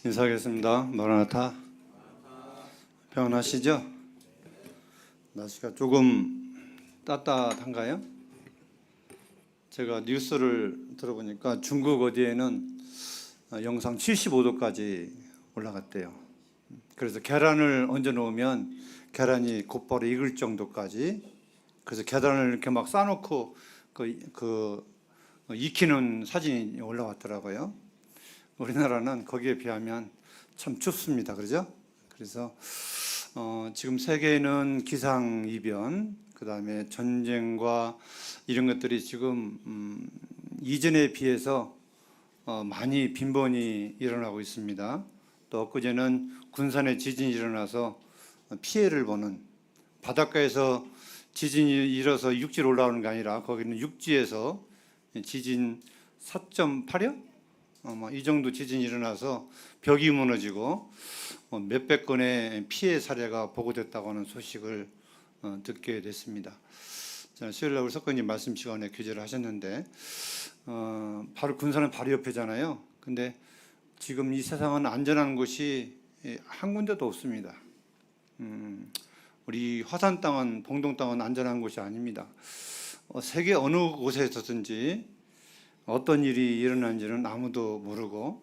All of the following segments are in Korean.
인사하겠습니다. 마라나타. 평안하시죠? 날씨가 조금 따뜻한가요? 제가 뉴스를 들어보니까 중국 어디에는 영상 75도까지 올라갔대요. 그래서 계란을 얹어 놓으면 계란이 곧바로 익을 정도까지. 그래서 계란을 이렇게 막 싸놓고 익히는 사진이 올라왔더라고요. 우리나라는 거기에 비하면 참 춥습니다. 그러죠? 그래서 지금 세계는 기상이변, 그 다음에 전쟁과 이런 것들이 지금 이전에 비해서 많이 빈번히 일어나고 있습니다. 또 엊그제는 군산에 지진이 일어나서 피해를 보는, 바닷가에서 지진이 일어서 육지로 올라오는 게 아니라 거기는 육지에서 지진 4.8여? 이 정도 지진이 일어나서 벽이 무너지고 몇백 건의 피해 사례가 보고됐다고 하는 소식을 듣게 됐습니다. 수요일날 우리 석권님 말씀 시간에 교제를 하셨는데 바로 군산은 바로 옆에잖아요. 근데 지금 이 세상은 안전한 곳이 한 군데도 없습니다. 우리 화산 땅은, 봉동 땅은 안전한 곳이 아닙니다. 세계 어느 곳에서든지 어떤 일이 일어난지는 아무도 모르고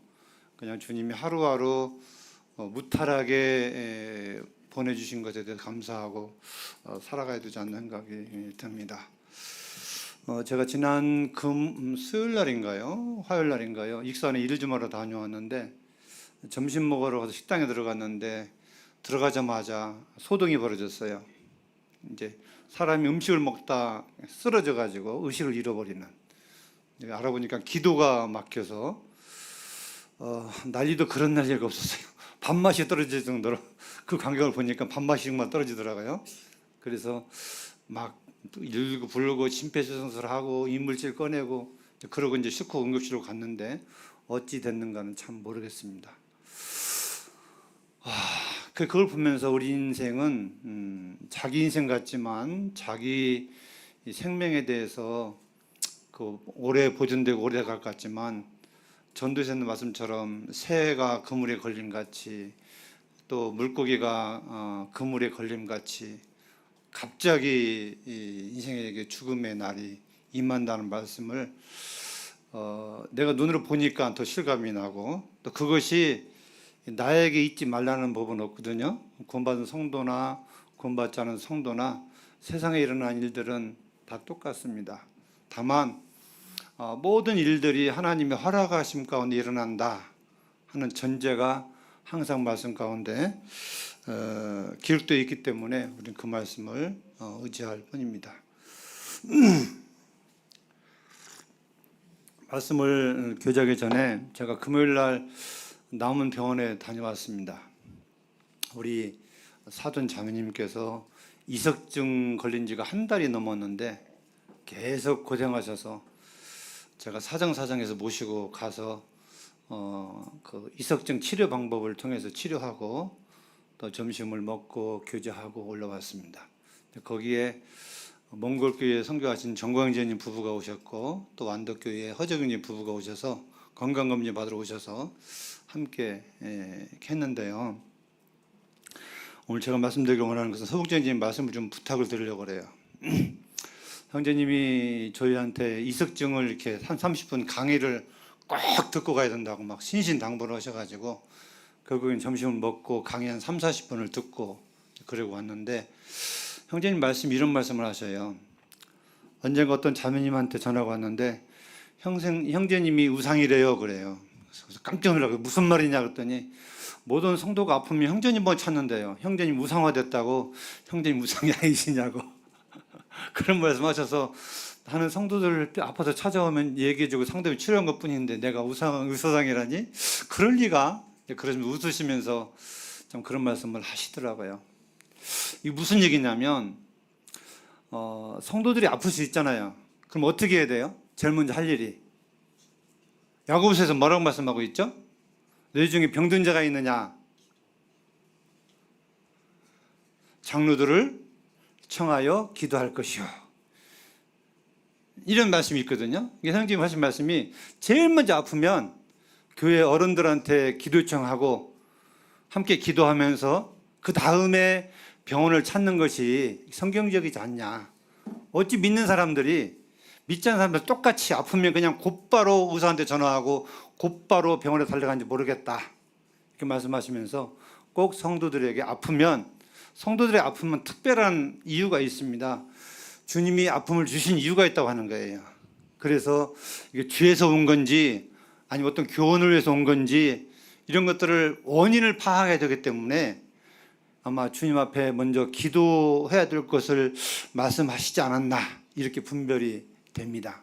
그냥 주님이 하루하루 무탈하게 보내주신 것에 대해서 감사하고 살아가야 되지 않나 생각이 듭니다. 제가 지난 수요일 날인가요? 화요일 날인가요? 익산에 일을 좀 하러 다녀왔는데 점심 먹으러 가서 식당에 들어갔는데 들어가자마자 소동이 벌어졌어요. 이제 사람이 음식을 먹다 쓰러져 가지고 의식을 잃어버리는. 알아보니까 기도가 막혀서 난리도 그런 난리가 없었어요. 밥맛이 떨어질 정도로 그 광경을 보니까 밥맛이 정말 떨어지더라고요. 그래서 막 일고 부르고 심폐소생술하고 이물질 꺼내고 그러고 이제 싣고 응급실로 갔는데 어찌 됐는가는 참 모르겠습니다. 그걸 보면서 우리 인생은 자기 인생 같지만 자기 생명에 대해서 오래 보존되고 오래 갈 것 같지만 전도에서 있는 말씀처럼 새가 그물에 걸림 같이 또 물고기가 그물에 걸림 같이 갑자기 인생에게 죽음의 날이 임한다는 말씀을 내가 눈으로 보니까 더 실감이 나고 또 그것이 나에게 잊지 말라는 법은 없거든요. 구원받은 성도나 구원받지 않은 성도나 세상에 일어난 일들은 다 똑같습니다. 다만 모든 일들이 하나님의 허락하심 가운데 일어난다 하는 전제가 항상 말씀 가운데 기록되어 있기 때문에 우리는 그 말씀을 의지할 뿐입니다. 말씀을 교제하기 전에 제가 금요일 날 남은 병원에 다녀왔습니다. 우리 사돈 자매님께서 이석증 걸린 지가 한 달이 넘었는데 계속 고생하셔서 제가 사정사정해서 모시고 가서 그 이석증 치료 방법을 통해서 치료하고 또 점심을 먹고 교제하고 올라왔습니다. 거기에 몽골교회 선교하신 정광재님 부부가 오셨고 또 완덕교회 허정윤님 부부가 오셔서 건강검진 받으러 오셔서 함께 했는데요. 오늘 제가 말씀드리기 원하는 것은 서북정님 말씀을 좀 부탁을 드리려고 그래요. 형제님이 저희한테 이석증을 이렇게 한 30분 강의를 꼭 듣고 가야 된다고 막 신신당부를 하셔가지고 결국엔 점심을 먹고 강의 한 3, 40분을 듣고 그러고 왔는데 형제님 이런 말씀을 하셔요. 언젠가 어떤 자매님한테 전화가 왔는데 형제님이 우상이래요 그래요. 그래서 깜짝 놀라고 무슨 말이냐 그랬더니 모든 성도가 아프면 형제님만 찾는데요. 형제님 우상화됐다고 형제님 우상이 아니시냐고 그런 말씀하셔서 나는 성도들 아파서 찾아오면 얘기해주고 상담을 치료한 것뿐인데 내가 의사상이라니? 그럴 리가? 그러시면 웃으시면서 좀 그런 말씀을 하시더라고요. 이게 무슨 얘기냐면 성도들이 아플 수 있잖아요. 그럼 어떻게 해야 돼요? 제일 먼저 할 일이 야고보서에서 뭐라고 말씀하고 있죠? 너희 중에 병든 자가 있느냐? 장로들을 청하여 기도할 것이요. 이런 말씀이 있거든요. 성경님 하신 말씀이 제일 먼저 아프면 교회 어른들한테 기도 요청하고 함께 기도하면서 그 다음에 병원을 찾는 것이 성경적이지 않냐. 어찌 믿는 사람들이, 믿지 않는 사람들 똑같이 아프면 그냥 곧바로 의사한테 전화하고 곧바로 병원에 달려가는지 모르겠다, 이렇게 말씀하시면서 꼭 성도들에게 성도들의 아픔은 특별한 이유가 있습니다. 주님이 아픔을 주신 이유가 있다고 하는 거예요. 그래서 이게 죄에서 온 건지 아니면 어떤 교훈을 위해서 온 건지 이런 것들을 원인을 파악해야 되기 때문에 아마 주님 앞에 먼저 기도해야 될 것을 말씀하시지 않았나, 이렇게 분별이 됩니다.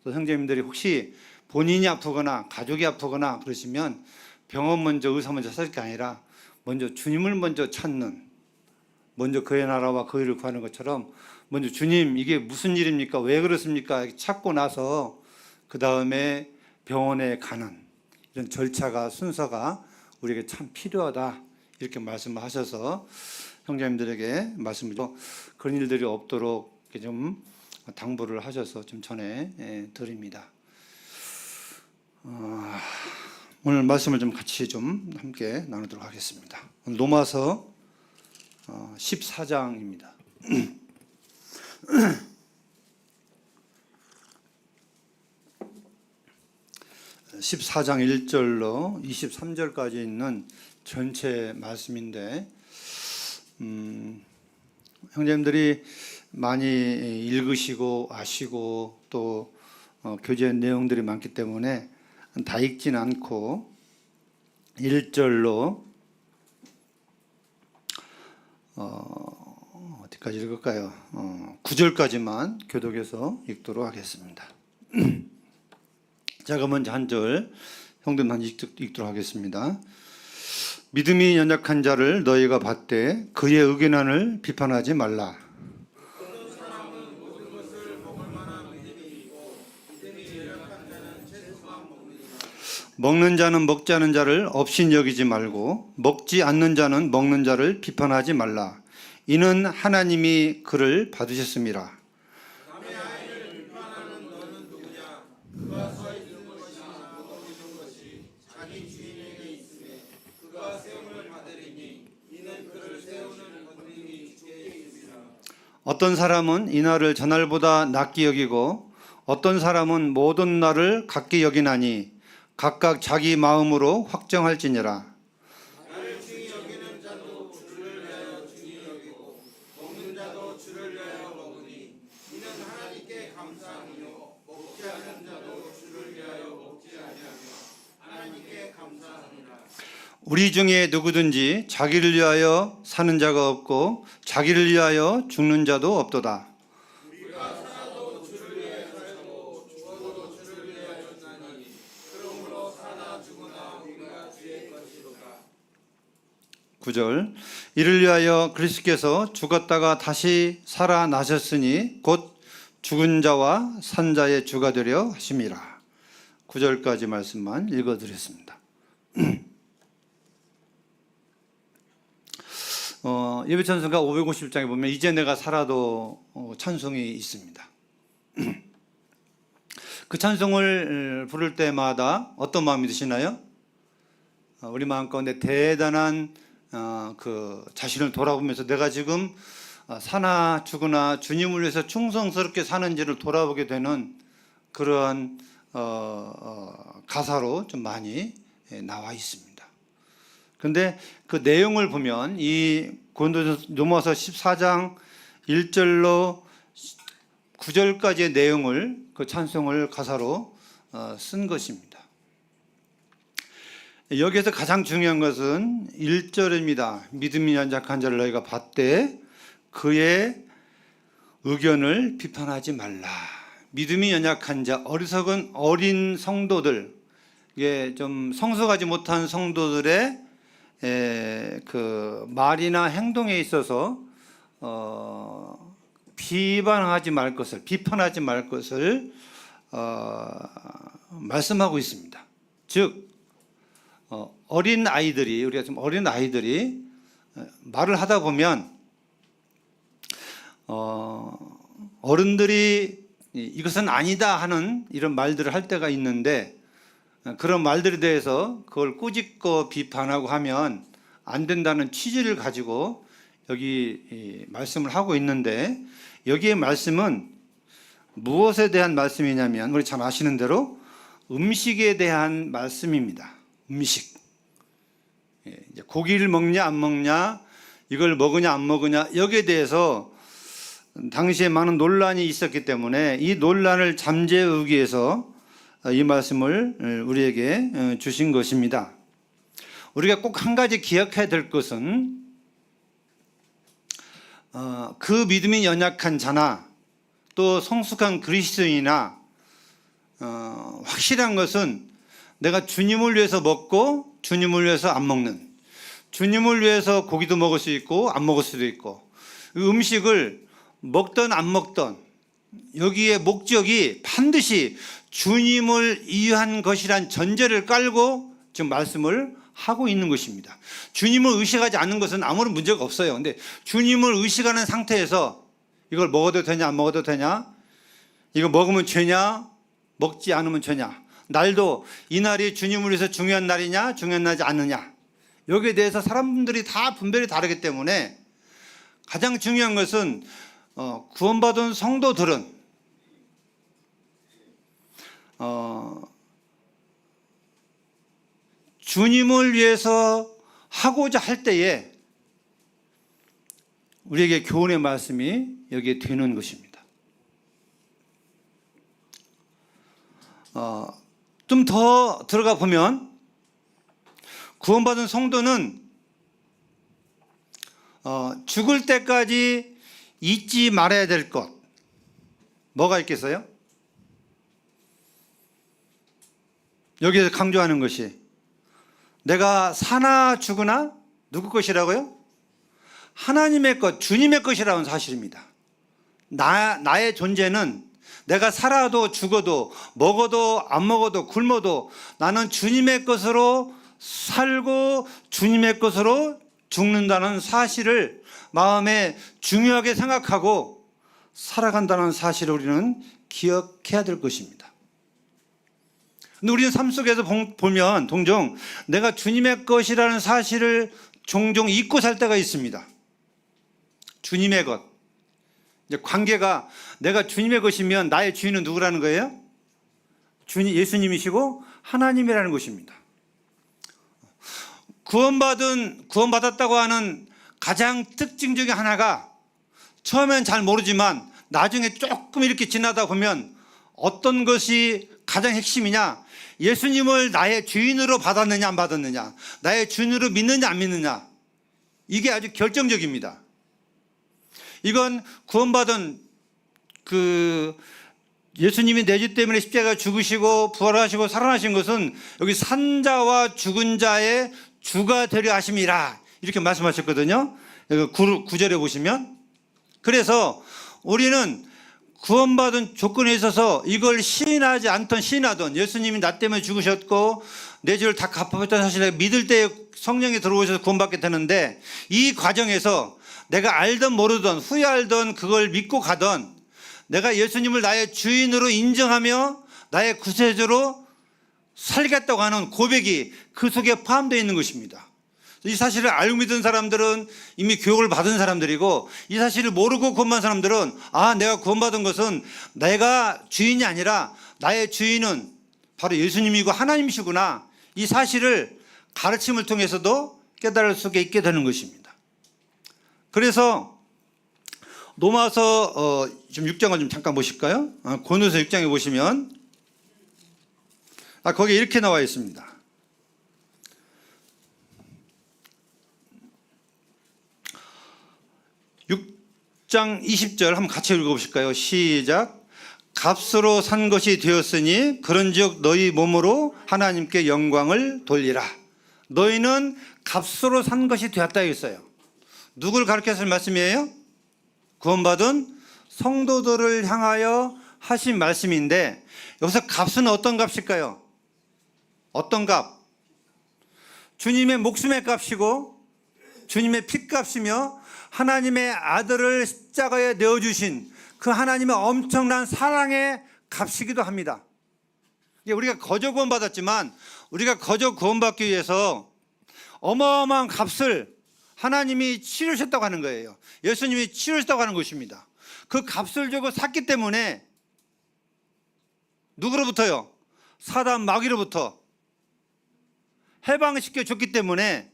그래서 형제님들이 혹시 본인이 아프거나 가족이 아프거나 그러시면 병원 먼저, 의사 먼저 찾을 게 아니라 먼저 주님을 먼저 찾는, 먼저 그의 나라와 그 일을 구하는 것처럼 먼저 주님, 이게 무슨 일입니까? 왜 그렇습니까? 찾고 나서 그 다음에 병원에 가는 이런 절차가, 순서가 우리에게 참 필요하다, 이렇게 말씀을 하셔서 형제님들에게 말씀을 그런 일들이 없도록 좀 당부를 하셔서 좀 전해 드립니다. 오늘 말씀을 좀 같이 좀 함께 나누도록 하겠습니다. 로마서 14장입니다. 14장 1절로 23절까지 있는 전체 말씀인데, 형제님들이 많이 읽으시고 아시고 또 교재 내용들이 많기 때문에 다 읽진 않고 1절로 어디까지 읽을까요? 9절까지만 교독해서 읽도록 하겠습니다. 제가 먼저 한 절, 형들은 한 읽도록 하겠습니다. 믿음이 연약한 자를 너희가 받되 그의 의견안을 비판하지 말라. 먹는 자는 먹지 않는 자를 업신 여기지 말고 먹지 않는 자는 먹는 자를 비판하지 말라. 이는 하나님이 그를 받으셨음이라. 어떤 사람은 이날을 저날보다 낫게 여기고 어떤 사람은 모든 날을 같게 여기나니 각각 자기 마음으로 확정할지니라. 나를 중히 여기는 자도 주를 위하여 중히 여기고 먹는 자도 주를 위하여 먹으니 이는 하나님께 감사하며 먹지 않는 자도 주를 위하여 먹지 아니하며 하나님께 감사하니라. 우리 중에 누구든지 자기를 위하여 사는 자가 없고 자기를 위하여 죽는 자도 없도다. 우리가 살아도 주를 위하여 살고 죽어도 주를 위하여 죽나니 그러므로 사나 죽으나 우리가 주의 것이로다. 9절, 이를 위하여 그리스도께서 죽었다가 다시 살아나셨으니 곧 죽은 자와 산 자의 주가 되려 하심이라. 9절까지 말씀만 읽어드렸습니다. 예배찬송가 550장에 보면 이제 내가 살아도 찬송이 있습니다. 그 찬송을 부를 때마다 어떤 마음이 드시나요? 우리 마음 가운데 대단한 그 자신을 돌아보면서 내가 지금 사나 죽으나 주님을 위해서 충성스럽게 사는지를 돌아보게 되는 그러한 가사로 좀 많이 나와 있습니다. 그런데 그 내용을 보면 이 로마서 14장 1절로 9절까지의 내용을, 그 찬송을 가사로 쓴 것입니다. 여기에서 가장 중요한 것은 1절입니다. 믿음이 연약한 자를 너희가 받되 그의 의견을 비판하지 말라. 믿음이 연약한 자, 어리석은 어린 성도들, 이게 좀 성숙하지 못한 성도들의 그 말이나 행동에 있어서 비판하지 말 것을 말씀하고 있습니다. 즉 어린 아이들이, 우리가 좀 어린 아이들이 말을 하다 보면 어른들이 이것은 아니다 하는 이런 말들을 할 때가 있는데 그런 말들에 대해서 그걸 꾸짖고 비판하고 하면 안 된다는 취지를 가지고 여기 말씀을 하고 있는데, 여기에 말씀은 무엇에 대한 말씀이냐면 우리 잘 아시는 대로 음식에 대한 말씀입니다. 음식. 이제 고기를 먹냐 안 먹냐, 이걸 먹으냐 안 먹으냐, 여기에 대해서 당시에 많은 논란이 있었기 때문에 이 논란을 잠재우기 위해서 이 말씀을 우리에게 주신 것입니다. 우리가 꼭 한 가지 기억해야 될 것은 그 믿음이 연약한 자나 또 성숙한 그리스도인이나 확실한 것은 내가 주님을 위해서 먹고 주님을 위해서 안 먹는, 주님을 위해서 고기도 먹을 수 있고 안 먹을 수도 있고, 음식을 먹던 안 먹던 여기에 목적이 반드시 주님을 위한 것이란 전제를 깔고 지금 말씀을 하고 있는 것입니다. 주님을 의식하지 않는 것은 아무런 문제가 없어요. 근데 주님을 의식하는 상태에서 이걸 먹어도 되냐 안 먹어도 되냐, 이거 먹으면 죄냐 먹지 않으면 죄냐, 날도 이 날이 주님을 위해서 중요한 날이냐 중요한 날이지 않느냐, 여기에 대해서 사람들이 다 분별이 다르기 때문에 가장 중요한 것은 구원받은 성도들은 주님을 위해서 하고자 할 때에 우리에게 교훈의 말씀이 여기에 되는 것입니다. 좀 더 들어가 보면 구원받은 성도는 죽을 때까지 잊지 말아야 될 것, 뭐가 있겠어요? 여기에서 강조하는 것이 내가 사나 죽으나 누구 것이라고요? 하나님의 것, 주님의 것이라는 사실입니다. 나의 존재는 내가 살아도 죽어도 먹어도 안 먹어도 굶어도 나는 주님의 것으로 살고 주님의 것으로 죽는다는 사실을 마음에 중요하게 생각하고 살아간다는 사실을 우리는 기억해야 될 것입니다. 근데 우리는 삶 속에서 보면 종종 내가 주님의 것이라는 사실을 종종 잊고 살 때가 있습니다. 주님의 것. 이제 관계가 내가 주님의 것이면 나의 주인은 누구라는 거예요? 예수님이시고 하나님이라는 것입니다. 구원받았다고 하는 가장 특징 중에 하나가, 처음엔 잘 모르지만 나중에 조금 이렇게 지나다 보면 어떤 것이 가장 핵심이냐, 예수님을 나의 주인으로 받았느냐 안 받았느냐, 나의 주인으로 믿느냐 안 믿느냐, 이게 아주 결정적입니다. 이건 구원받은 예수님이 내 죄 때문에 십자가에 죽으시고 부활하시고 살아나신 것은 여기 산 자와 죽은 자의 주가 되려 하심이라, 이렇게 말씀하셨거든요. 9절에 보시면. 그래서 우리는 구원받은 조건에 있어서 이걸 시인하지 않던 시인하던, 예수님이 나 때문에 죽으셨고 내 죄를 다 갚아줬다는 사실을 믿을 때 성령이 들어오셔서 구원받게 되는데, 이 과정에서 내가 알던 모르던 후에 알던 그걸 믿고 가던, 내가 예수님을 나의 주인으로 인정하며 나의 구세주로 살겠다고 하는 고백이 그 속에 포함되어 있는 것입니다. 이 사실을 알고 믿은 사람들은 이미 교육을 받은 사람들이고, 이 사실을 모르고 구원받은 사람들은 내가 구원받은 것은 내가 주인이 아니라 나의 주인은 바로 예수님이고 하나님이시구나, 이 사실을 가르침을 통해서도 깨달을 수가 있게 되는 것입니다. 그래서 로마서 좀 6장을 좀 잠깐 보실까요? 고린도서 6장에 보시면 거기에 이렇게 나와 있습니다. 6장 20절 한번 같이 읽어보실까요? 시작. 값으로 산 것이 되었으니 그런즉 너희 몸으로 하나님께 영광을 돌리라. 너희는 값으로 산 것이 되었다 했어요. 누굴 가르쳐서 말씀이에요? 구원받은 성도들을 향하여 하신 말씀인데, 여기서 값은 어떤 값일까요? 어떤 값? 주님의 목숨의 값이고 주님의 핏값이며 하나님의 아들을 십자가에 내어주신 그 하나님의 엄청난 사랑의 값이기도 합니다. 우리가 거저 구원받았지만 우리가 거저 구원받기 위해서 어마어마한 값을 하나님이 치르셨다고 하는 거예요. 예수님이 치르셨다고 하는 것입니다. 그 값을 주고 샀기 때문에 누구로부터요? 사단 마귀로부터 해방시켜 줬기 때문에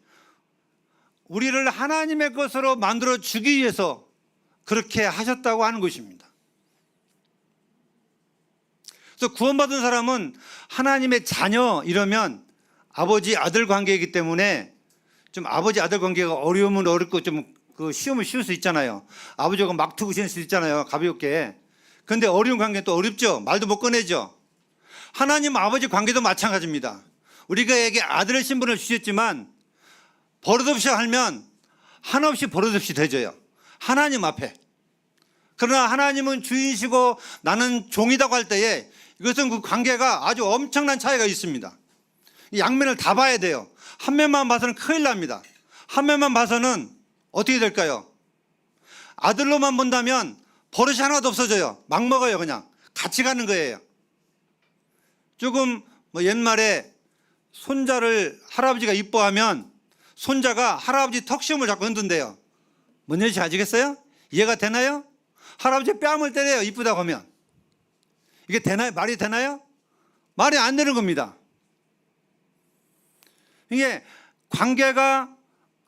우리를 하나님의 것으로 만들어 주기 위해서 그렇게 하셨다고 하는 것입니다. 그래서 구원받은 사람은 하나님의 자녀 이러면 아버지 아들 관계이기 때문에 좀 아버지 아들 관계가 어려우면 어렵고 좀 그 쉬우면 쉬울 수 있잖아요. 아버지가 막 투구실 수 있잖아요. 가볍게. 근데 어려운 관계는 또 어렵죠. 말도 못 꺼내죠. 하나님 아버지 관계도 마찬가지입니다. 우리가에게 아들의 신분을 주셨지만 버릇없이 하면 한없이 버릇없이 되져요. 하나님 앞에. 그러나 하나님은 주인이시고 나는 종이라고 할 때에 이것은 그 관계가 아주 엄청난 차이가 있습니다. 양면을 다 봐야 돼요. 한 면만 봐서는 큰일 납니다. 한 면만 봐서는 어떻게 될까요? 아들로만 본다면 버릇이 하나도 없어져요. 막 먹어요. 그냥 같이 가는 거예요. 조금 옛말에 손자를 할아버지가 이뻐하면 손자가 할아버지 턱시움을 자꾸 흔든대요. 뭔 얘기인지 아시겠어요? 이해가 되나요? 할아버지 뺨을 때려요. 이쁘다고 하면. 이게 되나요? 말이 되나요? 말이 안 되는 겁니다. 이게 관계가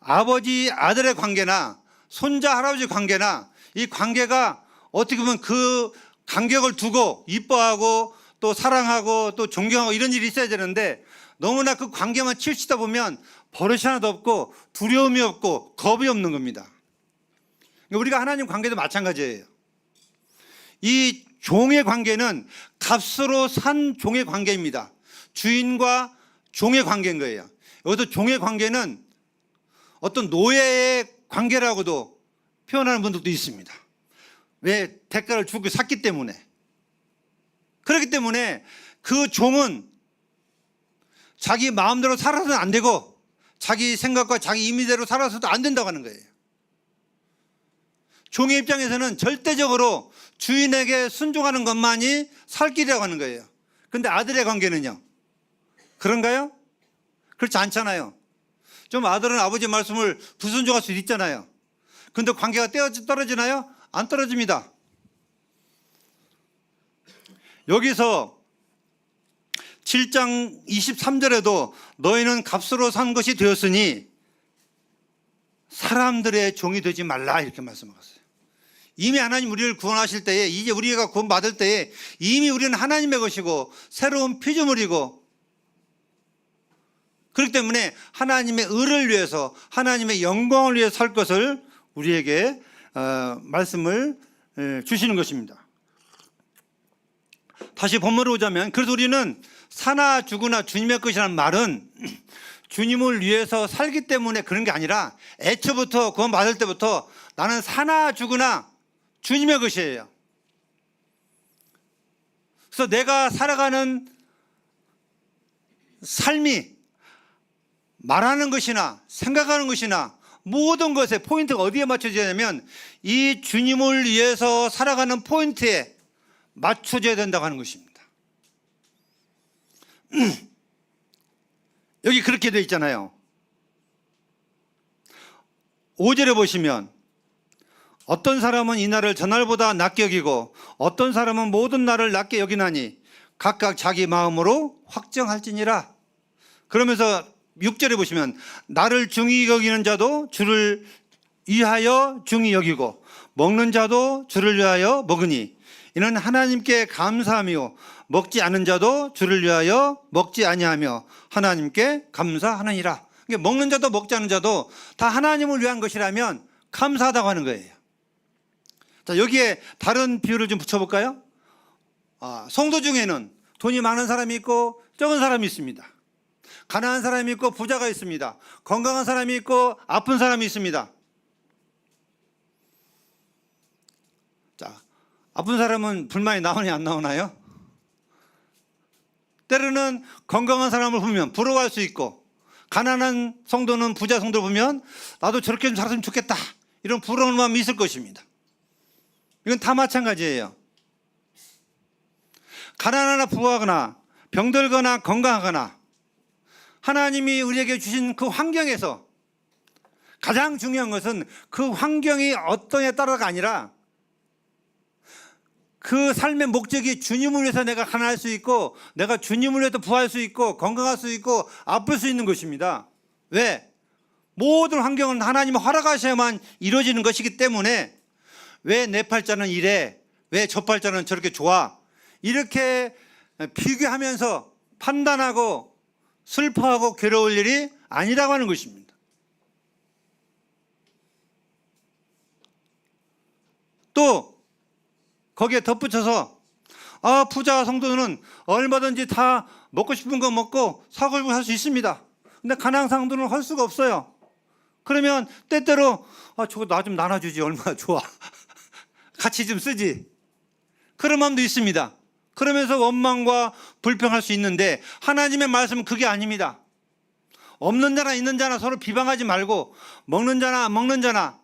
아버지 아들의 관계나 손자 할아버지 관계나 이 관계가 어떻게 보면 그 간격을 두고 이뻐하고 또 사랑하고 또 존경하고 이런 일이 있어야 되는데 너무나 그 관계만 치우치다 보면 버릇이 하나도 없고 두려움이 없고 겁이 없는 겁니다. 우리가 하나님 관계도 마찬가지예요. 이 종의 관계는 값으로 산 종의 관계입니다. 주인과 종의 관계인 거예요. 여기서 종의 관계는 어떤 노예의 관계라고도 표현하는 분들도 있습니다. 왜? 대가를 주고 샀기 때문에. 그렇기 때문에 그 종은 자기 마음대로 살아서는 안 되고 자기 생각과 자기 임의대로 살아서도 안 된다고 하는 거예요. 종의 입장에서는 절대적으로 주인에게 순종하는 것만이 살 길이라고 하는 거예요. 그런데 아들의 관계는요? 그런가요? 그렇지 않잖아요. 좀 아들은 아버지 말씀을 불순종할 수 있잖아요. 그런데 관계가 떨어지나요? 안 떨어집니다. 여기서 7장 23절에도 너희는 값으로 산 것이 되었으니 사람들의 종이 되지 말라 이렇게 말씀하셨어요. 이미 하나님 우리를 구원하실 때에 이제 우리가 구원받을 때에 이미 우리는 하나님의 것이고 새로운 피조물이고 그렇기 때문에 하나님의 의를 위해서 하나님의 영광을 위해 살 것을 우리에게 말씀을 주시는 것입니다. 다시 본문으로 오자면 그래서 우리는 사나 죽으나 주님의 것이라는 말은 주님을 위해서 살기 때문에 그런 게 아니라 애초부터 구원받을 때부터 나는 사나 죽으나 주님의 것이에요. 그래서 내가 살아가는 삶이 말하는 것이나 생각하는 것이나 모든 것에 포인트가 어디에 맞춰져야 되냐면 이 주님을 위해서 살아가는 포인트에 맞춰져야 된다고 하는 것입니다. 여기 그렇게 되어 있잖아요. 5절에 보시면 어떤 사람은 이 날을 전날보다 낮게 여기고 어떤 사람은 모든 날을 낮게 여기나니 각각 자기 마음으로 확정할지니라. 그러면서 6절에 보시면 나를 중히 여기는 자도 주를 위하여 중히 여기고 먹는 자도 주를 위하여 먹으니 이는 하나님께 감사하며 먹지 않은 자도 주를 위하여 먹지 아니하며 하나님께 감사하느니라. 그러니까 먹는 자도 먹지 않은 자도 다 하나님을 위한 것이라면 감사하다고 하는 거예요. 자, 여기에 다른 비유를 좀 붙여볼까요? 성도 중에는 돈이 많은 사람이 있고 적은 사람이 있습니다. 가난한 사람이 있고 부자가 있습니다. 건강한 사람이 있고 아픈 사람이 있습니다. 자, 아픈 사람은 불만이 나오냐 안 나오나요? 때로는 건강한 사람을 보면 부러워할 수 있고 가난한 성도는 부자 성도를 보면 나도 저렇게 좀 살았으면 좋겠다 이런 부러운 마음이 있을 것입니다. 이건 다 마찬가지예요. 가난하나 부하거나 병들거나 건강하거나 하나님이 우리에게 주신 그 환경에서 가장 중요한 것은 그 환경이 어떠냐에 따라가 아니라 그 삶의 목적이 주님을 위해서 내가 가난할 수 있고 내가 주님을 위해서 부할 수 있고 건강할 수 있고 아플 수 있는 것입니다. 왜? 모든 환경은 하나님이 허락하셔야만 이루어지는 것이기 때문에 왜 내 팔자는 이래? 왜 저 팔자는 저렇게 좋아? 이렇게 비교하면서 판단하고 슬퍼하고 괴로울 일이 아니라고 하는 것입니다. 또 거기에 덧붙여서 부자 성도는 얼마든지 다 먹고 싶은 거 먹고 사고 싶은 거 할 수 있습니다. 근데 가난한 성도는 할 수가 없어요. 그러면 때때로 저거 나 좀 나눠주지 얼마나 좋아. 같이 좀 쓰지. 그런 마음도 있습니다. 그러면서 원망과 불평할 수 있는데 하나님의 말씀은 그게 아닙니다. 없는 자나 있는 자나 서로 비방하지 말고 먹는 자나 안 먹는 자나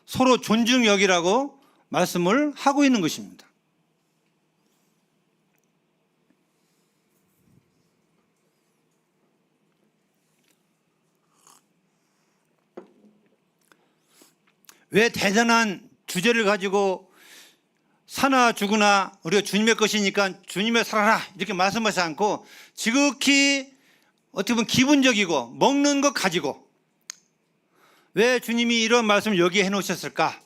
서로 존중 여기라고 말씀을 하고 있는 것입니다. 왜 대단한 주제를 가지고 사나 죽으나 우리가 주님의 것이니까 주님의 살아라 이렇게 말씀하지 않고 지극히 어떻게 보면 기분적이고 먹는 것 가지고 왜 주님이 이런 말씀을 여기에 해놓으셨을까?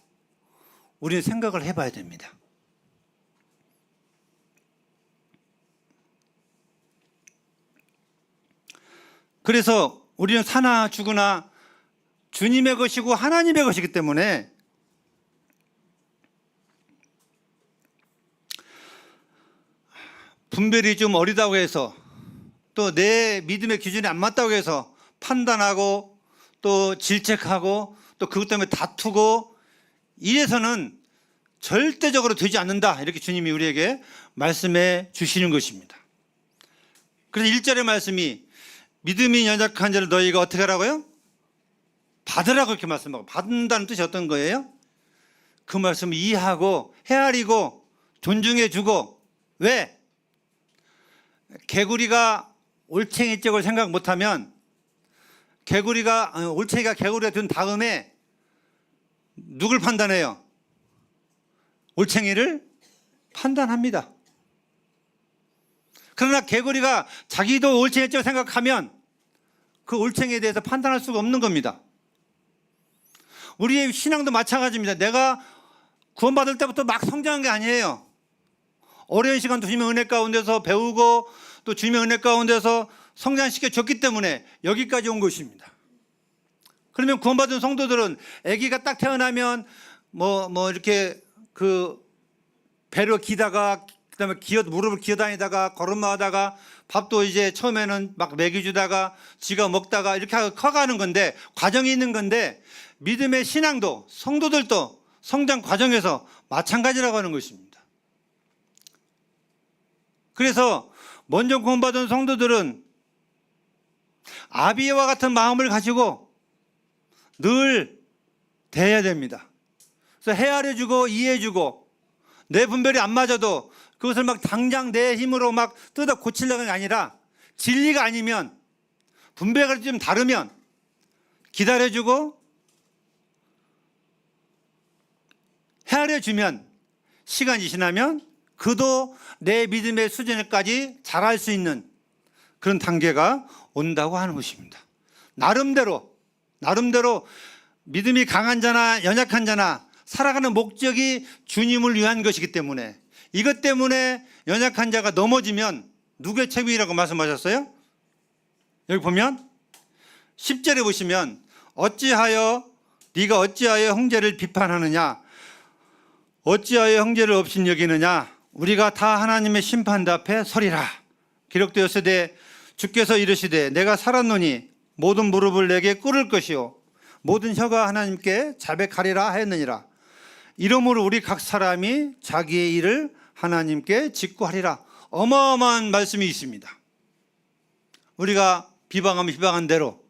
우리는 생각을 해봐야 됩니다. 그래서 우리는 사나 죽으나 주님의 것이고 하나님의 것이기 때문에 분별이 좀 어리다고 해서 또 내 믿음의 기준이 안 맞다고 해서 판단하고 또 질책하고 또 그것 때문에 다투고 이래서는 절대적으로 되지 않는다. 이렇게 주님이 우리에게 말씀해 주시는 것입니다. 그래서 1절의 말씀이 믿음이 연약한 자를 너희가 어떻게 하라고요? 받으라고 이렇게 말씀하고 받는다는 뜻이 어떤 거예요? 그 말씀을 이해하고 헤아리고 존중해 주고 왜? 개구리가 올챙이 쪽을 생각 못하면 올챙이가 개구리가 된 다음에 누굴 판단해요? 올챙이를 판단합니다. 그러나 개구리가 자기도 올챙이 쪽을 생각하면 그 올챙이에 대해서 판단할 수가 없는 겁니다. 우리의 신앙도 마찬가지입니다. 내가 구원받을 때부터 막 성장한 게 아니에요. 오랜 시간 주님의 은혜 가운데서 배우고 또 주님의 은혜 가운데서 성장시켜 줬기 때문에 여기까지 온 것입니다. 그러면 구원받은 성도들은 아기가 딱 태어나면 이렇게 그 배로 기다가 그다음에 무릎을 기어다니다가 걸음마하다가 밥도 이제 처음에는 막 먹여주다가 지가 먹다가 이렇게 커가는 건데 과정이 있는 건데 믿음의 신앙도 성도들도 성장 과정에서 마찬가지라고 하는 것입니다. 그래서 먼저 구원받은 성도들은 아비와 같은 마음을 가지고 늘 대해야 됩니다. 그래서 헤아려주고 이해해주고 내 분별이 안 맞아도 그것을 막 당장 내 힘으로 막 뜯어 고치려는 게 아니라 진리가 아니면 분별이 좀 다르면 기다려주고 헤아려주면 시간이 지나면 그도 내 믿음의 수준까지 자랄 수 있는 그런 단계가 온다고 하는 것입니다. 나름대로 믿음이 강한 자나 연약한 자나 살아가는 목적이 주님을 위한 것이기 때문에 이것 때문에 연약한 자가 넘어지면 누구의 책임이라고 말씀하셨어요? 여기 보면 10절에 보시면 네가 어찌하여 형제를 비판하느냐 어찌하여 형제를 없인 여기느냐 우리가 다 하나님의 심판대 앞에 서리라. 기록되었으되 주께서 이르시되 내가 살았노니 모든 무릎을 내게 꿇을 것이요 모든 혀가 하나님께 자백하리라 하였느니라. 이러므로 우리 각 사람이 자기의 일을 하나님께 직구하리라. 어마어마한 말씀이 있습니다. 우리가 비방하면 비방한 대로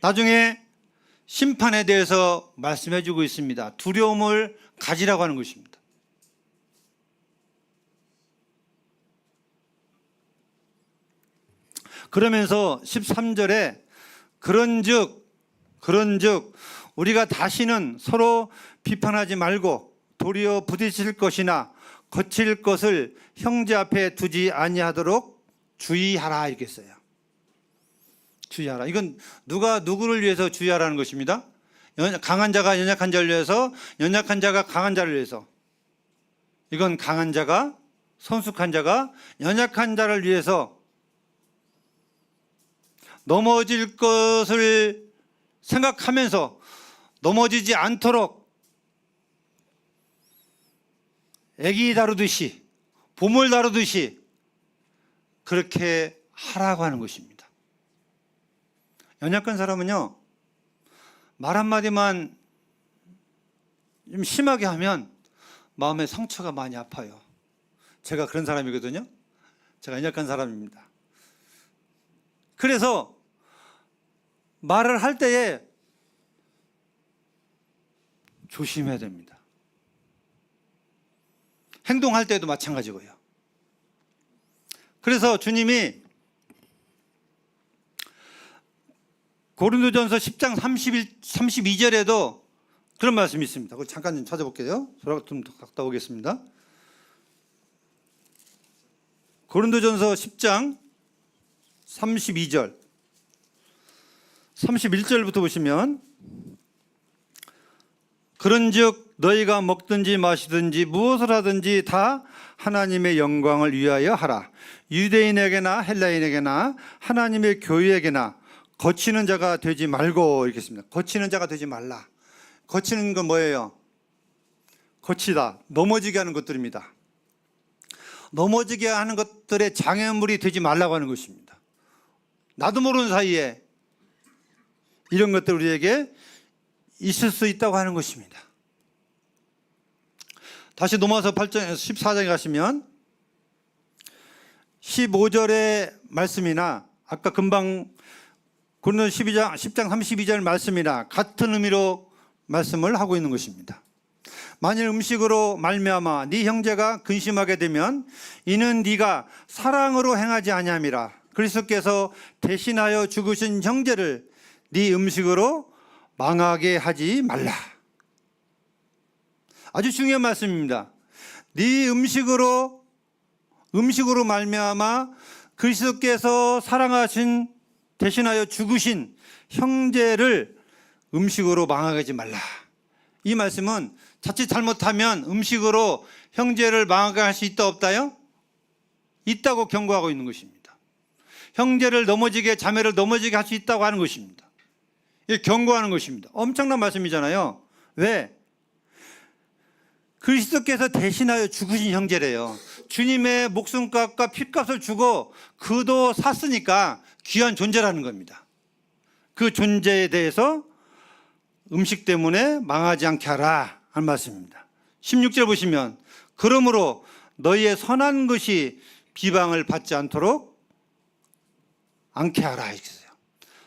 나중에 심판에 대해서 말씀해 주고 있습니다. 두려움을 가지라고 하는 것입니다. 그러면서 13절에 그런즉 우리가 다시는 서로 비판하지 말고 도리어 부딪힐 것이나 거칠 것을 형제 앞에 두지 아니하도록 주의하라 이렇게 써요. 주의하라. 이건 누가 누구를 위해서 주의하라는 것입니다. 강한 자가 연약한 자를 위해서, 연약한 자가 강한 자를 위해서. 이건 강한 자가, 성숙한 자가 연약한 자를 위해서 넘어질 것을 생각하면서 넘어지지 않도록 애기 다루듯이, 보물 다루듯이 그렇게 하라고 하는 것입니다. 연약한 사람은요, 말 한마디만 좀 심하게 하면 마음에 상처가 많이 아파요. 제가 그런 사람이거든요. 제가 연약한 사람입니다. 그래서 말을 할 때에 조심해야 됩니다. 행동할 때도 마찬가지고요. 그래서 주님이 고린도전서 10장 32절에도 그런 말씀이 있습니다. 그걸 잠깐 좀 찾아볼게요. 저랑 좀 갔다 오겠습니다. 고린도전서 10장 32절 31절부터 보시면 그런즉 너희가 먹든지 마시든지 무엇을 하든지 다 하나님의 영광을 위하여 하라. 유대인에게나 헬라인에게나 하나님의 교회에게나 거치는 자가 되지 말고 이렇게 했습니다. 거치는 자가 되지 말라. 거치는 건 뭐예요? 거치다, 넘어지게 하는 것들입니다. 넘어지게 하는 것들의 장애물이 되지 말라고 하는 것입니다. 나도 모르는 사이에 이런 것들 우리에게 있을 수 있다고 하는 것입니다. 다시 넘어서 8장, 14장에 가시면 15절의 말씀이나 아까 금방 고린도서 10장 32절 말씀이나 같은 의미로 말씀을 하고 있는 것입니다. 만일 음식으로 말미암아 네 형제가 근심하게 되면 이는 네가 사랑으로 행하지 아니함이라. 그리스도께서 대신하여 죽으신 형제를 네 음식으로 망하게 하지 말라. 아주 중요한 말씀입니다. 네 음식으로 말미암아 그리스도께서 사랑하신 대신하여 죽으신 형제를 음식으로 망하게 하지 말라. 이 말씀은 자칫 잘못하면 음식으로 형제를 망하게 할 수 있다 없다요? 있다고 경고하고 있는 것입니다. 형제를 넘어지게, 자매를 넘어지게 할 수 있다고 하는 것입니다. 이게 경고하는 것입니다. 엄청난 말씀이잖아요. 왜? 그리스도께서 대신하여 죽으신 형제래요. 주님의 목숨값과 피값을 주고 그도 샀으니까 귀한 존재라는 겁니다. 그 존재에 대해서 음식 때문에 망하지 않게 하라 하는 말씀입니다. 16절 보시면 그러므로 너희의 선한 것이 비방을 받지 않도록 않게 하라 이렇게 써요.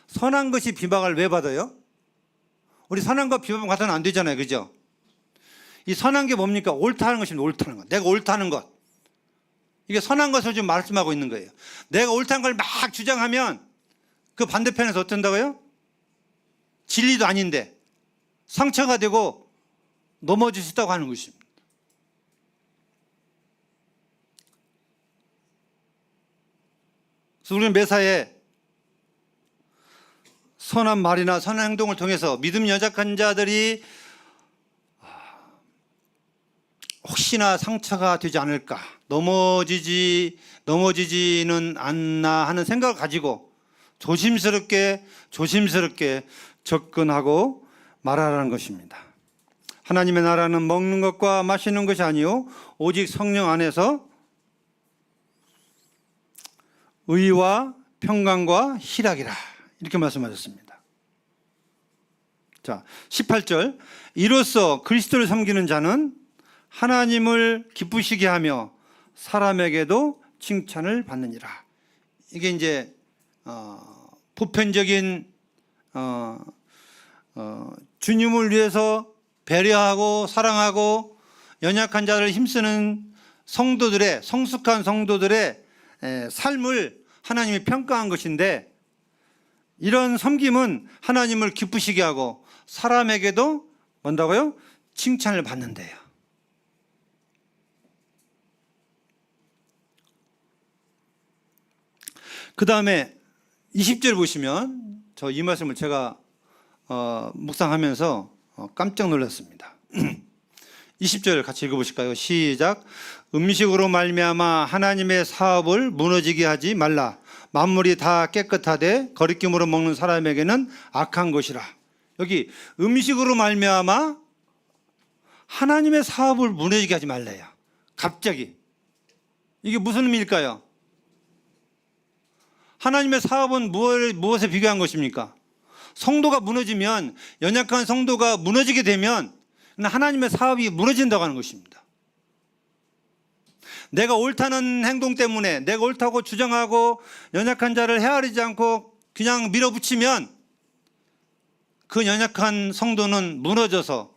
선한 것이 비방을 왜 받아요? 우리 선한 것 비방 받으면 안 되잖아요. 그죠? 이 선한 게 뭡니까? 옳다는 것입니다. 옳다는 것. 내가 옳다는 것. 이게 선한 것을 지금 말씀하고 있는 거예요. 내가 옳다는 걸 막 주장하면 그 반대편에서 어떤다고요? 진리도 아닌데 상처가 되고 넘어질 수 있다고 하는 것입니다. 그래서 우리는 매사에 선한 말이나 선한 행동을 통해서 믿음 연약한 자들이 혹시나 상처가 되지 않을까, 넘어지지는 않나 하는 생각을 가지고 조심스럽게 접근하고 말하라는 것입니다. 하나님의 나라는 먹는 것과 마시는 것이 아니요 오직 성령 안에서 의와 평강과 희락이라 이렇게 말씀하셨습니다. 자, 18절 이로써 그리스도를 섬기는 자는 하나님을 기쁘시게 하며 사람에게도 칭찬을 받느니라. 이게 이제 보편적인 주님을 위해서 배려하고 사랑하고 연약한 자를 힘쓰는 성도들의 성숙한 성도들의 삶을 하나님이 평가한 것인데, 이런 섬김은 하나님을 기쁘시게 하고 사람에게도 뭔다고요? 칭찬을 받는데요. 그 다음에 20절 보시면 저 이 말씀을 제가 묵상하면서 깜짝 놀랐습니다. 20절 같이 읽어보실까요? 시작. 음식으로 말미암아 하나님의 사업을 무너지게 하지 말라. 만물이 다 깨끗하되 거리낌으로 먹는 사람에게는 악한 것이라. 여기 음식으로 말미암아 하나님의 사업을 무너지게 하지 말래요. 갑자기 이게 무슨 의미일까요? 하나님의 사업은 무엇에 비교한 것입니까? 성도가 무너지면, 연약한 성도가 무너지게 되면 하나님의 사업이 무너진다고 하는 것입니다. 내가 옳다는 행동 때문에, 내가 옳다고 주장하고 연약한 자를 헤아리지 않고 그냥 밀어붙이면 그 연약한 성도는 무너져서,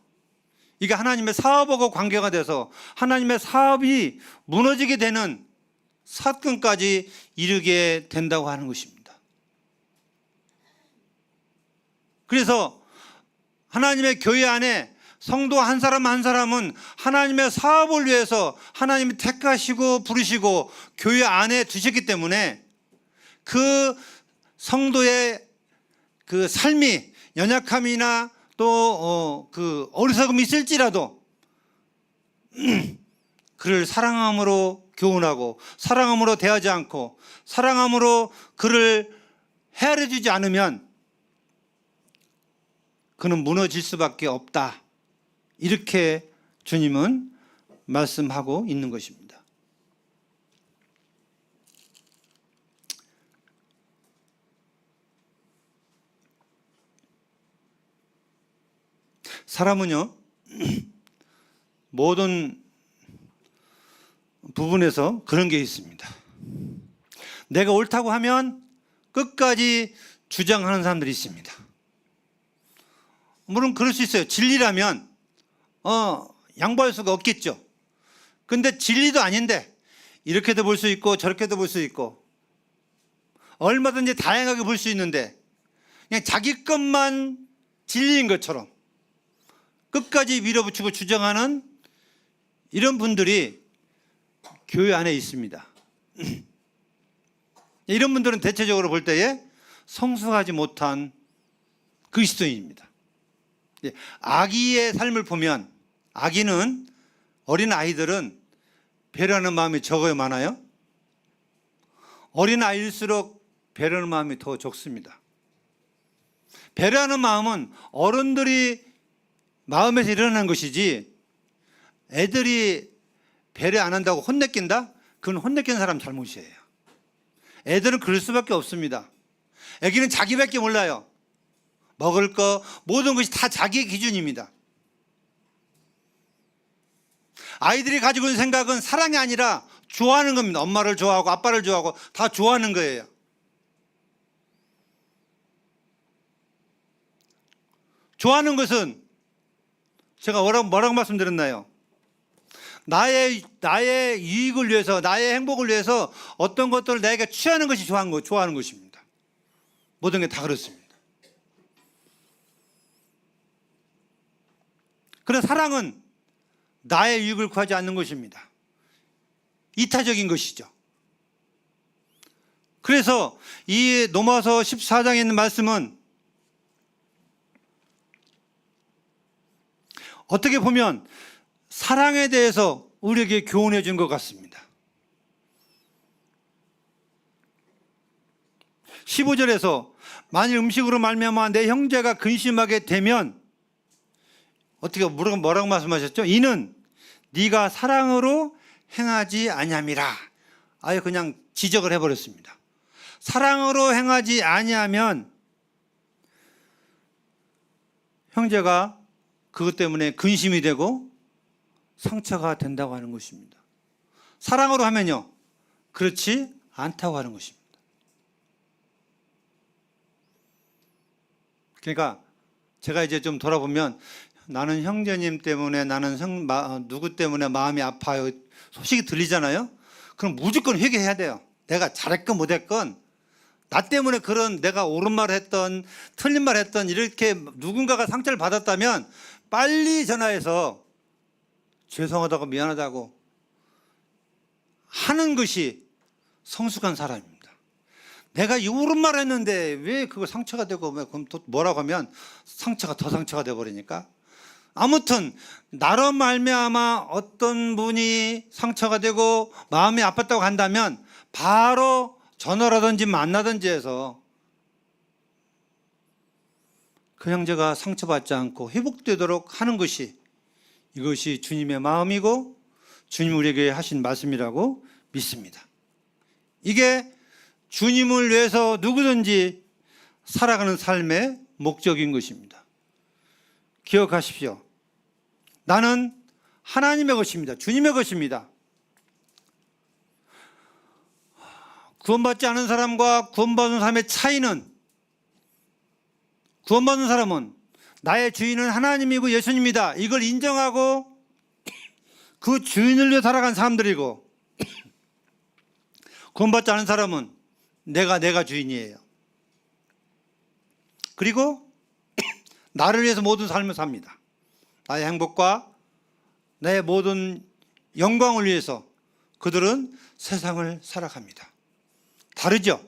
이게 하나님의 사업하고 관계가 돼서 하나님의 사업이 무너지게 되는 사건까지 이르게 된다고 하는 것입니다. 그래서 하나님의 교회 안에 성도 한 사람 한 사람은 하나님의 사업을 위해서 하나님이 택하시고 부르시고 교회 안에 두셨기 때문에 그 성도의 그 삶이 연약함이나 또 그 어리석음이 있을지라도 그를 사랑함으로 교훈하고 사랑함으로 대하지 않고 사랑함으로 그를 헤아려주지 않으면 그는 무너질 수밖에 없다. 이렇게 주님은 말씀하고 있는 것입니다. 사람은요, 모든 부분에서 그런 게 있습니다. 내가 옳다고 하면 끝까지 주장하는 사람들이 있습니다. 물론 그럴 수 있어요. 진리라면 양보할 수가 없겠죠. 근데 진리도 아닌데 이렇게도 볼 수 있고 저렇게도 볼 수 있고 얼마든지 다양하게 볼 수 있는데 그냥 자기 것만 진리인 것처럼 끝까지 밀어붙이고 주장하는 이런 분들이 교회 안에 있습니다. 이런 분들은 대체적으로 볼 때에 성숙하지 못한 그리스도인입니다. 아기의 삶을 보면, 아기는, 어린 아이들은 배려하는 마음이 적어요, 많아요? 어린 아이일수록 배려하는 마음이 더 적습니다. 배려하는 마음은 어른들이 마음에서 일어나는 것이지, 애들이 배려 안 한다고 혼내낀다? 그건 혼내끼는 사람 잘못이에요. 애들은 그럴 수밖에 없습니다. 애기는 자기밖에 몰라요. 먹을 거, 모든 것이 다 자기의 기준입니다. 아이들이 가지고 있는 생각은 사랑이 아니라 좋아하는 겁니다. 엄마를 좋아하고 아빠를 좋아하고 다 좋아하는 거예요. 좋아하는 것은 제가 뭐라고 말씀드렸나요? 나의 유익을 위해서, 나의 행복을 위해서 어떤 것들을 내가 취하는 것이 좋아하는 것입니다. 모든 게 다 그렇습니다. 그런 사랑은 나의 유익을 구하지 않는 것입니다. 이타적인 것이죠. 그래서 이 로마서 14장에 있는 말씀은 어떻게 보면 사랑에 대해서 우리에게 교훈해 준 것 같습니다. 15절에서 만일 음식으로 말미암아 내 형제가 근심하게 되면 어떻게 뭐라고 말씀하셨죠? 이는 네가 사랑으로 행하지 아니함이라. 아예 그냥 지적을 해버렸습니다. 사랑으로 행하지 아니하면 형제가 그것 때문에 근심이 되고 상처가 된다고 하는 것입니다. 사랑으로 하면요, 그렇지 않다고 하는 것입니다. 그러니까 제가 이제 좀 돌아보면 나는 형제님 때문에, 나는 누구 때문에 마음이 아파요, 소식이 들리잖아요. 그럼 무조건 회개해야 돼요. 내가 잘했건 못했건 나 때문에 그런 내가 옳은 말 했던 틀린 말 했던 이렇게 누군가가 상처를 받았다면 빨리 전화해서 죄송하다고 미안하다고 하는 것이 성숙한 사람입니다. 내가 이 옳은 말 했는데 왜 그거 상처가 되고 그럼 또 뭐라고 하면 상처가 더 상처가 되어버리니까, 아무튼 나로 말미암아 어떤 분이 상처가 되고 마음이 아팠다고 한다면 바로 전화라든지 만나든지 해서 그 형제가 상처받지 않고 회복되도록 하는 것이, 이것이 주님의 마음이고 주님 우리에게 하신 말씀이라고 믿습니다. 이게 주님을 위해서 누구든지 살아가는 삶의 목적인 것입니다. 기억하십시오. 나는 하나님의 것입니다. 주님의 것입니다. 구원받지 않은 사람과 구원받은 사람의 차이는, 구원받은 사람은 나의 주인은 하나님이고 예수님이다, 이걸 인정하고 그 주인을 위해 살아간 사람들이고, 구원받지 않은 사람은 내가 주인이에요. 그리고 나를 위해서 모든 삶을 삽니다. 나의 행복과 내 모든 영광을 위해서 그들은 세상을 살아갑니다. 다르죠?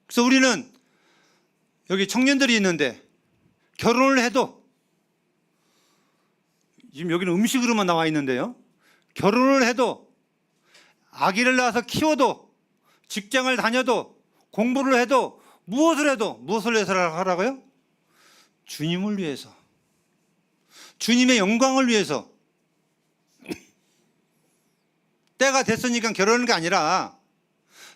그래서 우리는 여기 청년들이 있는데 결혼을 해도, 지금 여기는 음식으로만 나와 있는데요, 결혼을 해도, 아기를 낳아서 키워도, 직장을 다녀도, 공부를 해도, 무엇을 해도 무엇을 위해서 하라고요? 주님을 위해서, 주님의 영광을 위해서. 때가 됐으니까 결혼하는 게 아니라,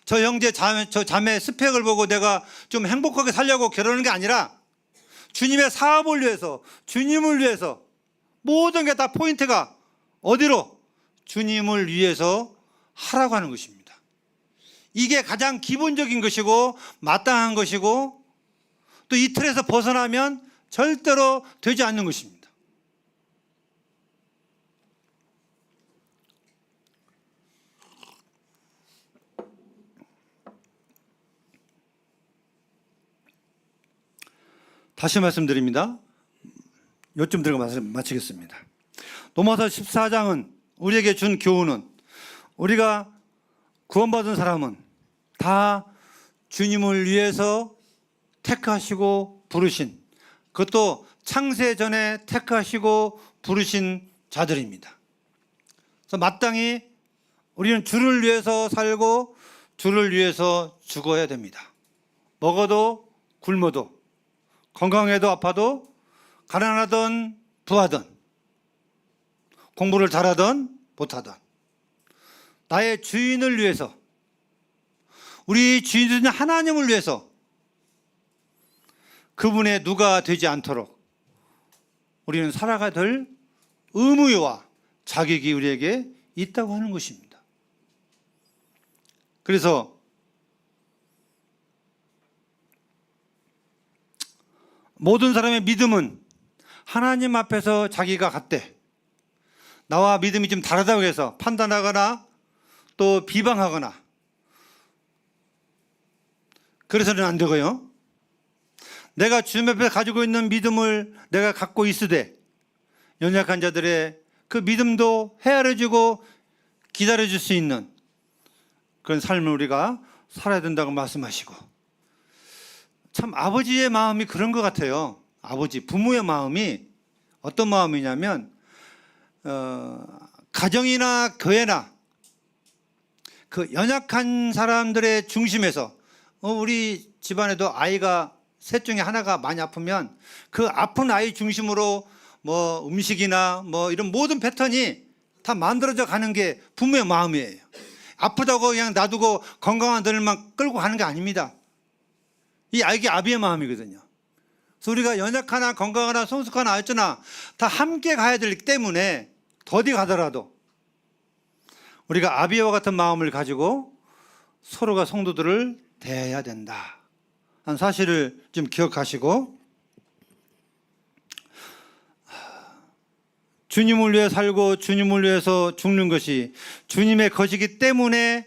저 형제 저 자매 스펙을 보고 내가 좀 행복하게 살려고 결혼하는 게 아니라 주님의 사업을 위해서, 주님을 위해서, 모든 게 다 포인트가 어디로? 주님을 위해서 하라고 하는 것입니다. 이게 가장 기본적인 것이고 마땅한 것이고, 또 이 틀에서 벗어나면 절대로 되지 않는 것입니다. 다시 말씀드립니다. 요점 들고 마치겠습니다. 로마서 14장은 우리에게 준 교훈은, 우리가 구원받은 사람은 다 주님을 위해서 택하시고 부르신, 그것도 창세 전에 택하시고 부르신 자들입니다. 그래서 마땅히 우리는 주를 위해서 살고 주를 위해서 죽어야 됩니다. 먹어도 굶어도, 건강해도 아파도, 가난하든 부하든, 공부를 잘하든 못하든, 나의 주인을 위해서, 우리 주인 하나님을 위해서, 그분의 누가 되지 않도록 우리는 살아가야 될 의무와 자격이 우리에게 있다고 하는 것입니다. 그래서 모든 사람의 믿음은 하나님 앞에서 자기가 같대, 나와 믿음이 좀 다르다고 해서 판단하거나 또 비방하거나 그래서는 안 되고요. 내가 주님 앞에 가지고 있는 믿음을 내가 갖고 있으되 연약한 자들의 그 믿음도 헤아려주고 기다려줄 수 있는 그런 삶을 우리가 살아야 된다고 말씀하시고, 참 아버지의 마음이 그런 것 같아요. 아버지, 부모의 마음이 어떤 마음이냐면, 가정이나 교회나 그 연약한 사람들의 중심에서, 우리 집안에도 아이가 셋 중에 하나가 많이 아프면 그 아픈 아이 중심으로 뭐 음식이나 뭐 이런 모든 패턴이 다 만들어져 가는 게 부모의 마음이에요. 아프다고 그냥 놔두고 건강한 들만 끌고 가는 게 아닙니다. 이게 아비의 마음이거든요. 그래서 우리가 연약하나 건강하나 성숙하나 어쩌나 다 함께 가야 되기 때문에 더디 가더라도 우리가 아비와 같은 마음을 가지고 서로가 성도들을 대해야 된다 하는 사실을 좀 기억하시고, 주님을 위해 살고 주님을 위해서 죽는 것이 주님의 것이기 때문에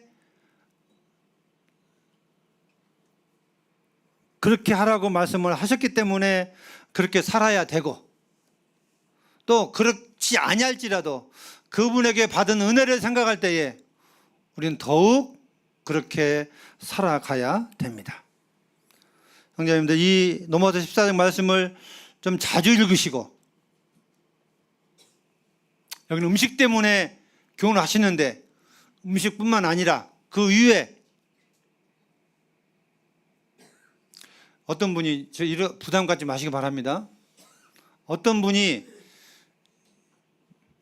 그렇게 하라고 말씀을 하셨기 때문에 그렇게 살아야 되고, 또 그렇지 아니할지라도 그분에게 받은 은혜를 생각할 때에 우리는 더욱 그렇게 살아가야 됩니다. 형제님들, 이 로마서 14장 말씀을 좀 자주 읽으시고, 여기는 음식 때문에 교훈을 하시는데 음식뿐만 아니라 그 이외에 어떤 분이, 저 이런 부담 갖지 마시기 바랍니다. 어떤 분이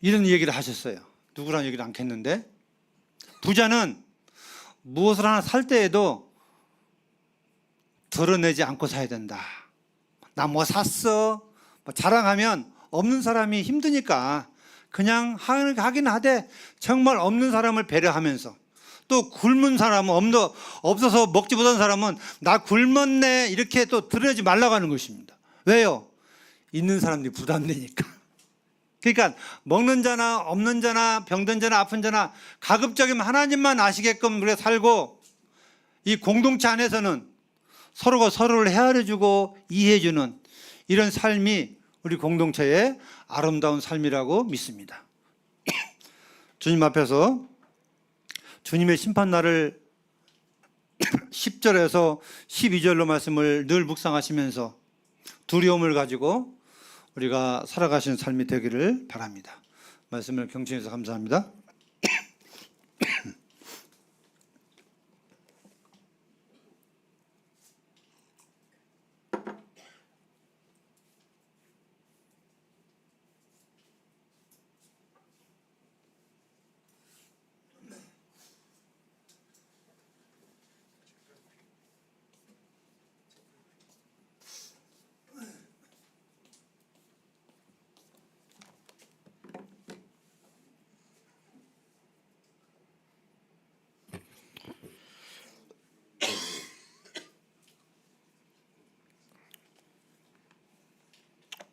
이런 얘기를 하셨어요. 누구라는 얘기를 않겠는데, 부자는 무엇을 하나 살 때에도 드러내지 않고 사야 된다. 나 뭐 샀어? 뭐 자랑하면 없는 사람이 힘드니까 그냥 하긴 하되 정말 없는 사람을 배려하면서, 또 굶은 사람은 없어서 먹지 못한 사람은 나 굶었네 이렇게 또 드러내지 말라고 하는 것입니다. 왜요? 있는 사람들이 부담되니까. 그러니까 먹는 자나 없는 자나 병든 자나 아픈 자나 가급적이면 하나님만 아시게끔 우리가 살고, 이 공동체 안에서는 서로가 서로를 헤아려주고 이해해주는 이런 삶이 우리 공동체의 아름다운 삶이라고 믿습니다. 주님 앞에서 주님의 심판날을 10절에서 12절로 말씀을 늘 묵상하시면서 두려움을 가지고 우리가 살아가시는 삶이 되기를 바랍니다. 말씀을 경청해서 감사합니다.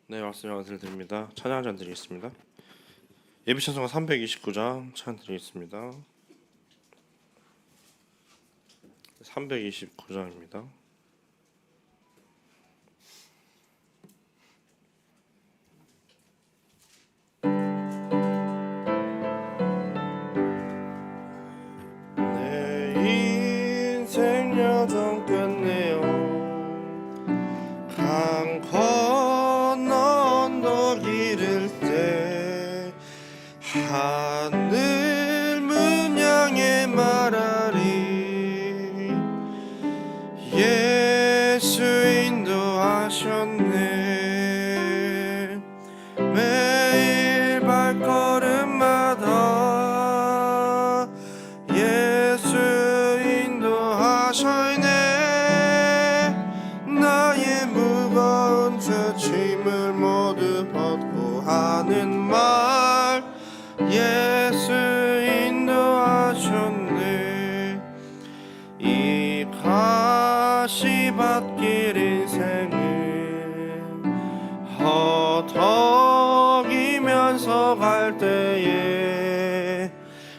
네, 말씀 연락을 드립니다. 찬양 한잔 드리겠습니다. 예비 찬송가 329장 찬양 드리겠습니다. 329장입니다. 내 인생 여정 끝내요. 강 건너 언덕 이를 때 하늘 문 향해 말하리. 예수 인도하셨네. 매일 발걸음마다 예수 인도하셨네. 나의 무거운 죄 짐을 모두 벗고 하는 말 예수 인도하셨네. 이 가시밭길 인생은 허덕이면서 갈 때에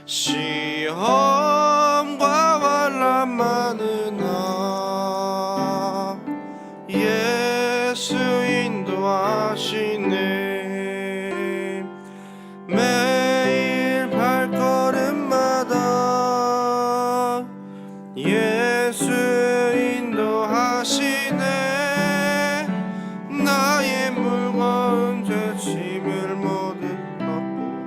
시험과 환난 많으나 예수 인도하시네. 매일 발걸음마다 예수 인도하시네. 나의 무거운 죄 짐을 모두 벗고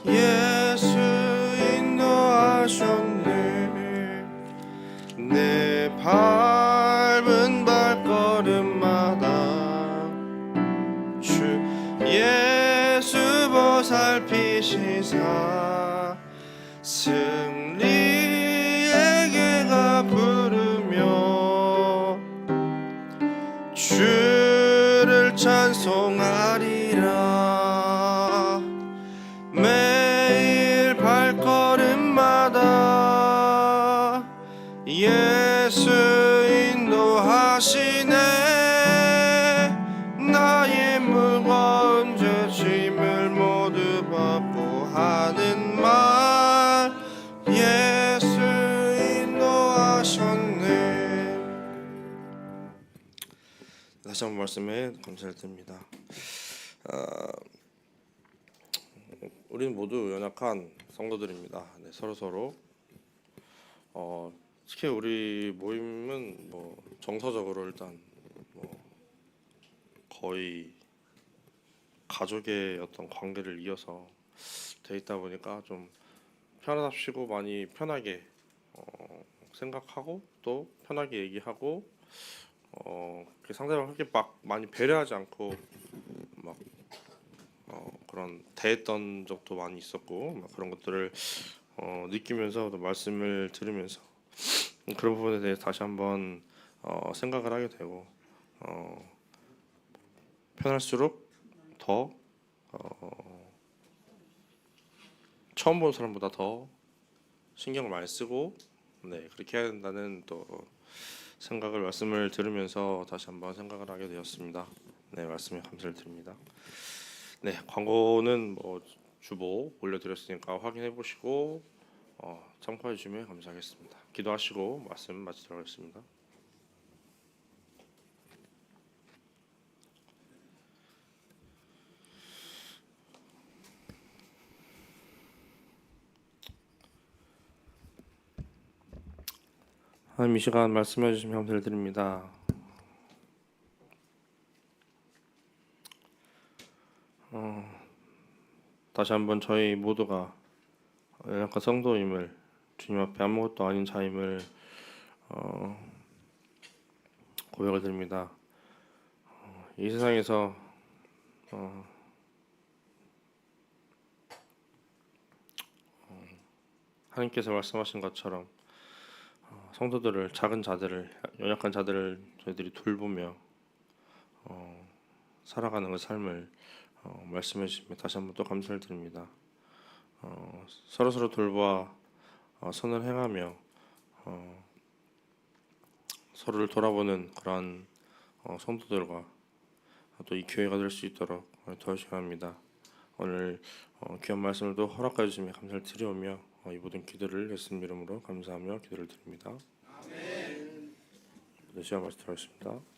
예수 인도하셨네. 내 밟은 발걸음마다 주 예수 보살피시사 승리에게가 부르며 주를 찬송하리라. 매일 발걸음마다 예수 인도하시네. 나의 무거운 죄 짐을 모두 벗고 하는 말 예수 인도하셨네. 다시 한번 말씀에 감사를 드립니다. 우리는 모두 연약한 성도들입니다. 네, 서로 특히 우리 모임은 뭐 정서적으로 일단 뭐 거의 가족의 어떤 관계를 이어서 돼 있다 보니까 좀 편하답시고 많이 편하게 생각하고 또 편하게 얘기하고 상대방 그렇게 막 많이 배려하지 않고 막 그런 대했던 적도 많이 있었고 막 그런 것들을 느끼면서 또 말씀을 들으면서 그런 부분에 대해서 다시 한번 생각을 하게 되고 편할수록 더 처음 본 사람보다 더 신경을 많이 쓰고 네 그렇게 해야 된다는 또 생각을 말씀을 들으면서 다시 한번 생각을 하게 되었습니다. 네 말씀에 감사를 드립니다. 네 광고는 뭐 주보 올려드렸으니까 확인해 보시고 참고해 주시면 감사하겠습니다. 기도하시고 말씀 마치도록 하겠습니다. 하나님 이 시간 말씀해 주시면 감사를 드립니다. 다시 한번 저희 모두가 연약한 성도임을 주님 앞에 아무것도 아닌 자임을 고백을 드립니다. 이 세상에서 하나님께서 말씀하신 것처럼 성도들을 작은 자들을 연약한 자들을 저희들이 돌보며 살아가는 그 삶을 말씀해 주시며 다시 한번 또 감사를 드립니다. 서로 돌보아 선을 행하며 서로를 돌아보는 그러한 성도들과 또 이 교회가 될 수 있도록 도와주셔야 합니다. 오늘 귀한 말씀을 또 허락해 주시며 감사를 드리오며 이 모든 기도를 예수님 이름으로 감사하며 기도를 드립니다. 아멘. 네, 시간 말씀 들어가겠습니다.